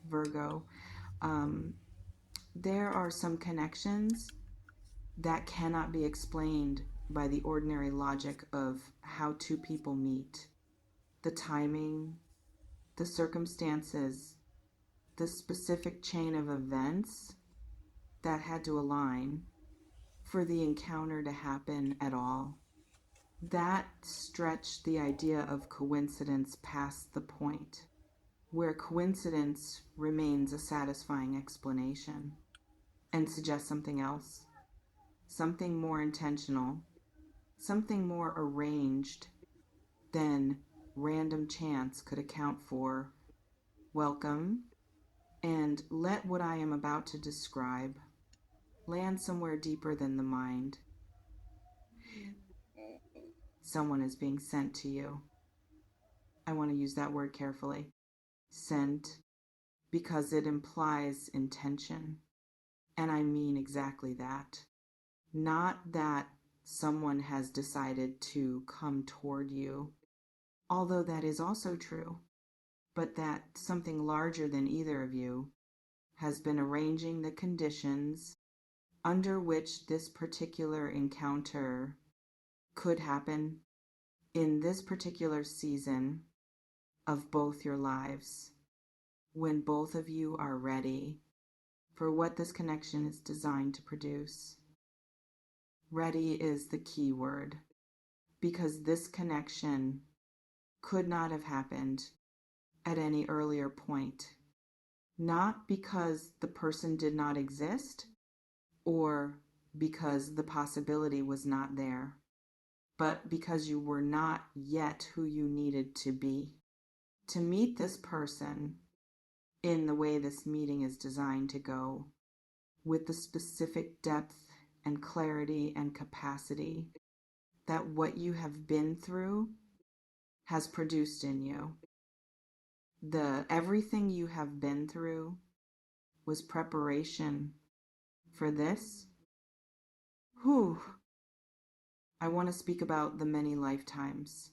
Virgo, um, there are some connections that cannot be explained by the ordinary logic of how two people meet. The timing, the circumstances, the specific chain of events that had to align for the encounter to happen at all. That stretched the idea of coincidence past the point where coincidence remains a satisfying explanation and suggests something else, something more intentional, something more arranged than random chance could account for. Welcome, and let what I am about to describe land somewhere deeper than the mind. Someone is being sent to you. I want to use that word carefully. Sent, because it implies intention. And I mean exactly that. Not that someone has decided to come toward you, although that is also true, but that something larger than either of you has been arranging the conditions under which this particular encounter could happen in this particular season of both your lives, when both of you are ready for what this connection is designed to produce. Ready is the key word, because this connection could not have happened at any earlier point, not because the person did not exist or because the possibility was not there, but because you were not yet who you needed to be. To meet this person in the way this meeting is designed to go, with the specific depth and clarity and capacity that what you have been through has produced in you. Everything you have been through was preparation for this. Whew. I want to speak about the many lifetimes,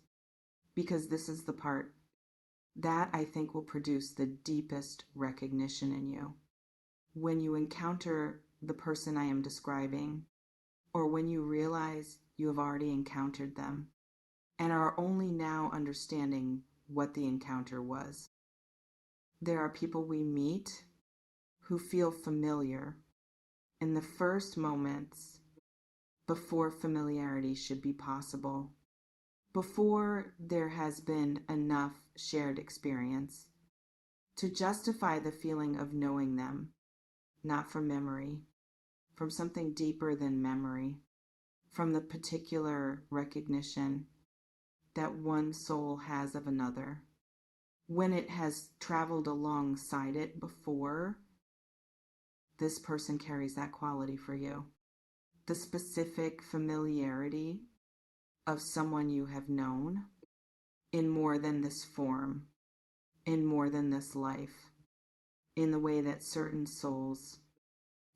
because this is the part that I think will produce the deepest recognition in you. When you encounter the person I am describing, or when you realize you have already encountered them and are only now understanding what the encounter was. There are people we meet who feel familiar in the first moments before familiarity should be possible, before there has been enough shared experience to justify the feeling of knowing them, not from memory, from something deeper than memory, from the particular recognition that one soul has of another. When it has traveled alongside it before, this person carries that quality for you. The specific familiarity of someone you have known in more than this form, in more than this life, in the way that certain souls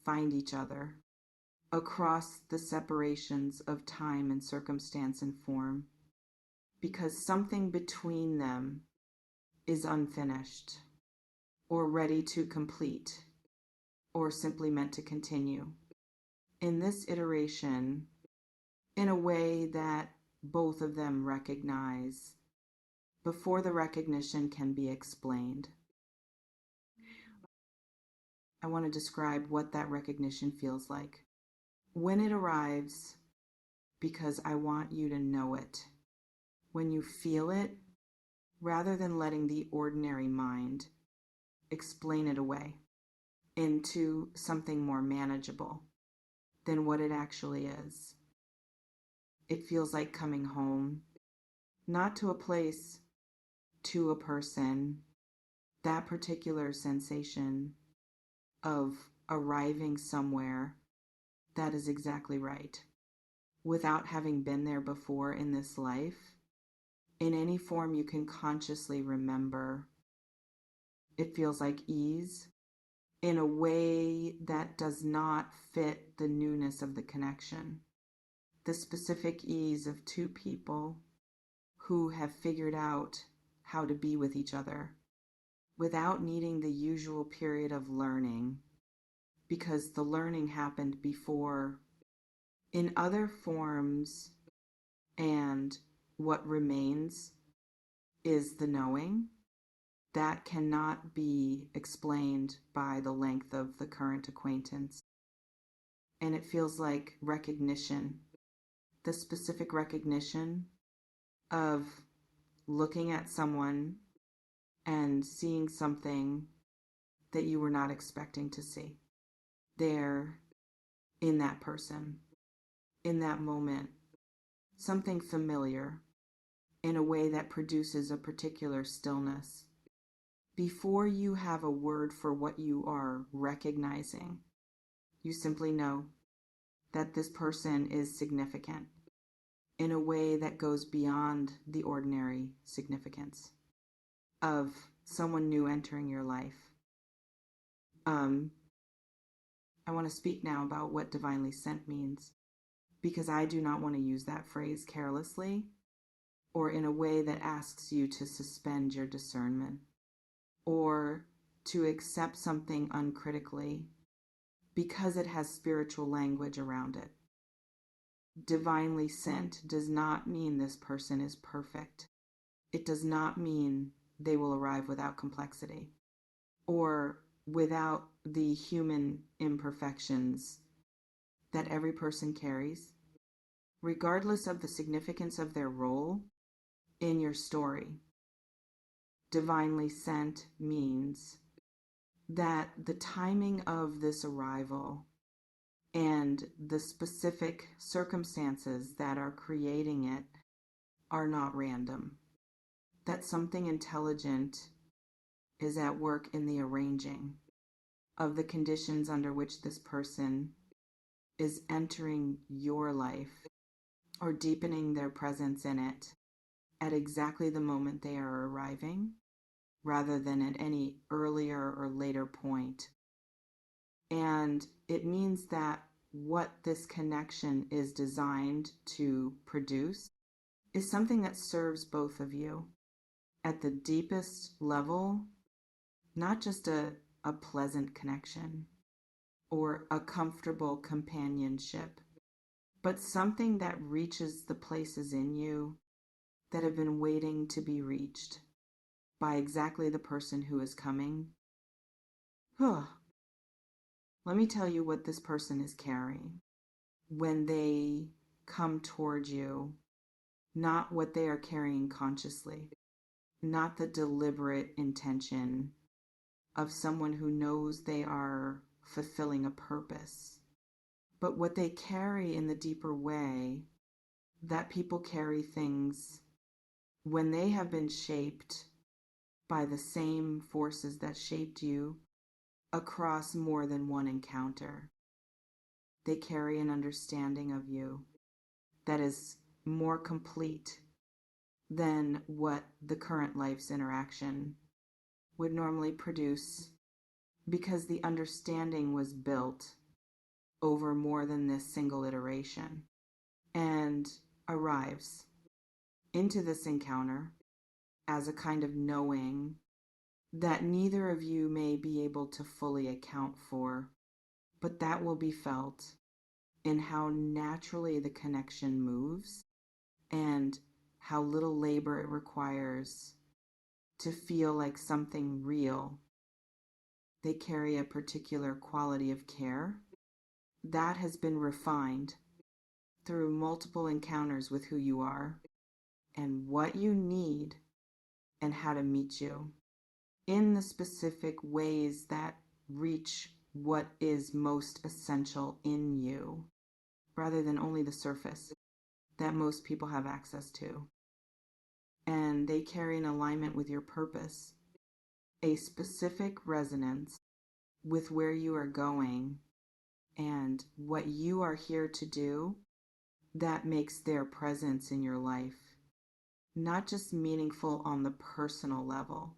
find each other across the separations of time and circumstance and form, because something between them is unfinished or ready to complete or simply meant to continue in this iteration in a way that both of them recognize before the recognition can be explained. I want to describe what that recognition feels like when it arrives, because I want you to know it. When you feel it, rather than letting the ordinary mind explain it away into something more manageable than what it actually is. It feels like coming home, not to a place, to a person. That particular sensation of arriving somewhere that is exactly right, without having been there before in this life, in any form you can consciously remember. It feels like ease in a way that does not fit the newness of the connection. The specific ease of two people who have figured out how to be with each other without needing the usual period of learning, because the learning happened before in other forms, and what remains is the knowing that cannot be explained by the length of the current acquaintance. And it feels like recognition, the specific recognition of looking at someone and seeing something that you were not expecting to see there in that person, in that moment, something familiar in a way that produces a particular stillness. Before you have a word for what you are recognizing, you simply know that this person is significant in a way that goes beyond the ordinary significance of someone new entering your life. I want to speak now about what divinely sent means, because I do not want to use that phrase carelessly or in a way that asks you to suspend your discernment or to accept something uncritically because it has spiritual language around it. Divinely sent does not mean this person is perfect. It does not mean they will arrive without complexity or without the human imperfections that every person carries, regardless of the significance of their role in your story. Divinely sent means that the timing of this arrival and the specific circumstances that are creating it are not random. That something intelligent is at work in the arranging of the conditions under which this person is entering your life or deepening their presence in it at exactly the moment they are arriving, rather than at any earlier or later point. And it means that what this connection is designed to produce is something that serves both of you at the deepest level, not just a pleasant connection or a comfortable companionship, but something that reaches the places in you that have been waiting to be reached by exactly the person who is coming. Let me tell you what this person is carrying when they come toward you, not what they are carrying consciously, not the deliberate intention of someone who knows they are fulfilling a purpose, but what they carry in the deeper way that people carry things when they have been shaped by the same forces that shaped you across more than one encounter. They carry an understanding of you that is more complete than what the current life's interaction would normally produce, because the understanding was built over more than this single iteration and arrives into this encounter as a kind of knowing that neither of you may be able to fully account for, but that will be felt in how naturally the connection moves and how little labor it requires to feel like something real. They carry a particular quality of care that has been refined through multiple encounters with who you are and what you need and how to meet you in the specific ways that reach what is most essential in you, rather than only the surface that most people have access to. And they carry an alignment with your purpose, a specific resonance with where you are going and what you are here to do that makes their presence in your life not just meaningful on the personal level,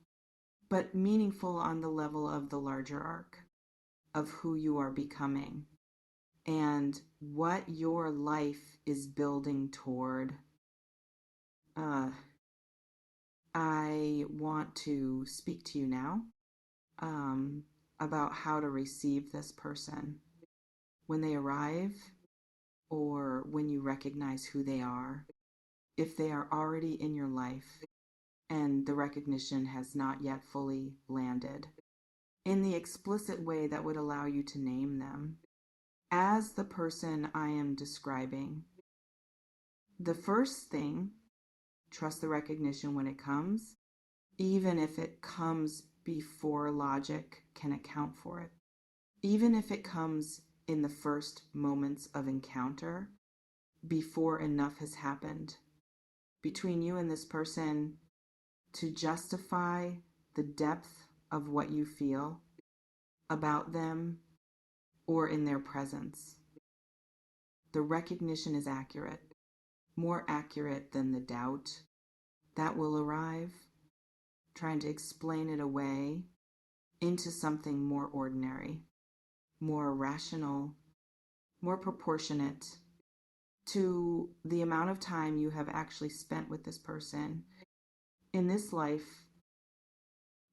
but meaningful on the level of the larger arc of who you are becoming and what your life is building toward. I want to speak to you now um, about how to receive this person when they arrive or when you recognize who they are. If they are already in your life and the recognition has not yet fully landed, in the explicit way that would allow you to name them as the person I am describing. The first thing, trust the recognition when it comes, even if it comes before logic can account for it. Even if it comes in the first moments of encounter, before enough has happened between you and this person to justify the depth of what you feel about them or in their presence. The recognition is accurate, more accurate than the doubt that will arrive, trying to explain it away into something more ordinary, more rational, more proportionate to the amount of time you have actually spent with this person. In this life,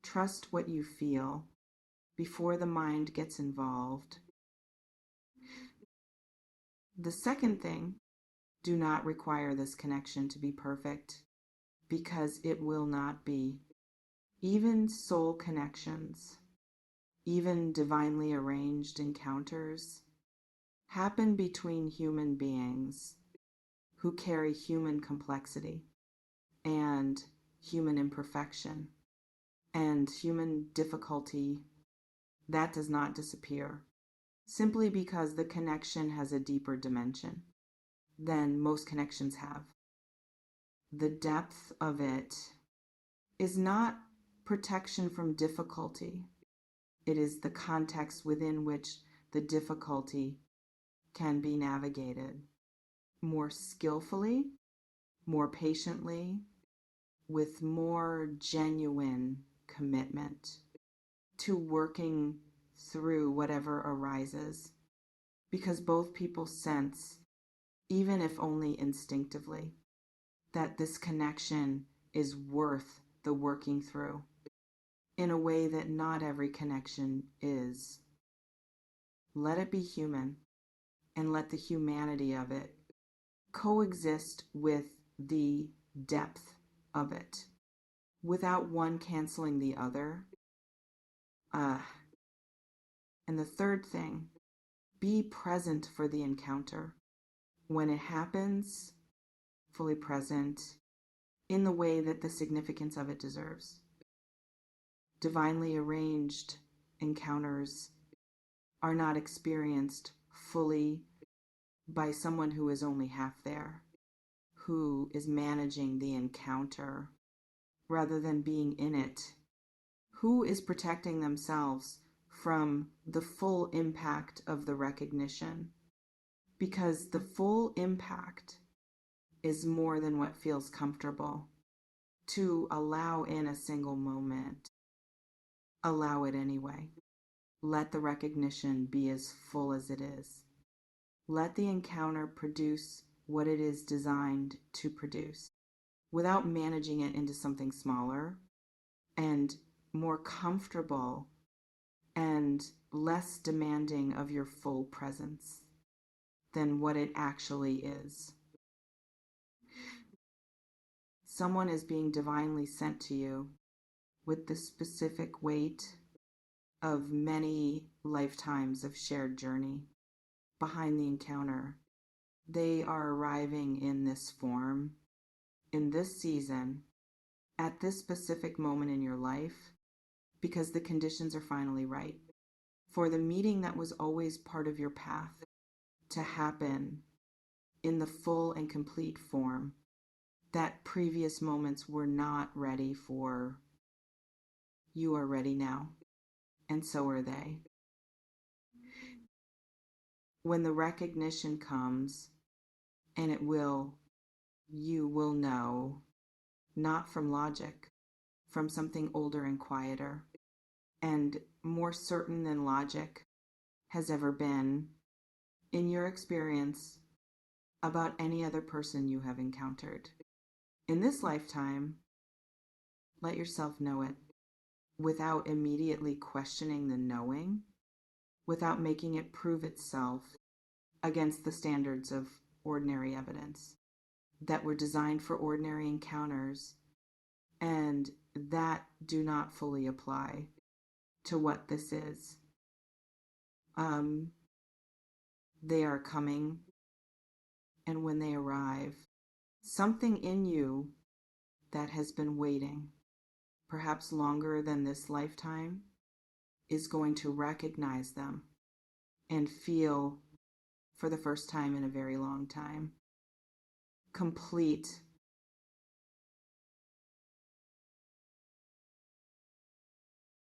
trust what you feel before the mind gets involved. The second thing, do not require this connection to be perfect, because it will not be. Even soul connections, even divinely arranged encounters, happen between human beings who carry human complexity and human imperfection and human difficulty. That does not disappear simply because the connection has a deeper dimension than most connections have. The depth of it is not protection from difficulty. It is the context within which the difficulty can be navigated more skillfully, more patiently, with more genuine commitment to working through whatever arises, because both people sense, even if only instinctively, that this connection is worth the working through in a way that not every connection is. Let it be human, and let the humanity of it coexist with the depth of it without one canceling the other. And the third thing, be present for the encounter. When it happens, fully present in the way that the significance of it deserves. Divinely arranged encounters are not experienced fully by someone who is only half there, who is managing the encounter rather than being in it, who is protecting themselves from the full impact of the recognition, because the full impact is more than what feels comfortable to allow in a single moment. Allow it anyway. Let the recognition be as full as it is. Let the encounter produce what it is designed to produce without managing it into something smaller and more comfortable and less demanding of your full presence than what it actually is. Someone is being divinely sent to you with the specific weight of many lifetimes of shared journey behind the encounter. They are arriving in this form, in this season, at this specific moment in your life, because the conditions are finally right for the meeting that was always part of your path to happen in the full and complete form that previous moments were not ready for. You are ready now, and so are they. When the recognition comes, and it will, you will know, not from logic, from something older and quieter, and more certain than logic has ever been in your experience about any other person you have encountered. In this lifetime, Let yourself know it without immediately questioning the knowing, without making it prove itself against the standards of ordinary evidence that were designed for ordinary encounters and that do not fully apply to what this is. They are coming, and when they arrive, something in you that has been waiting, perhaps longer than this lifetime, is going to recognize them and feel, for the first time in a very long time, complete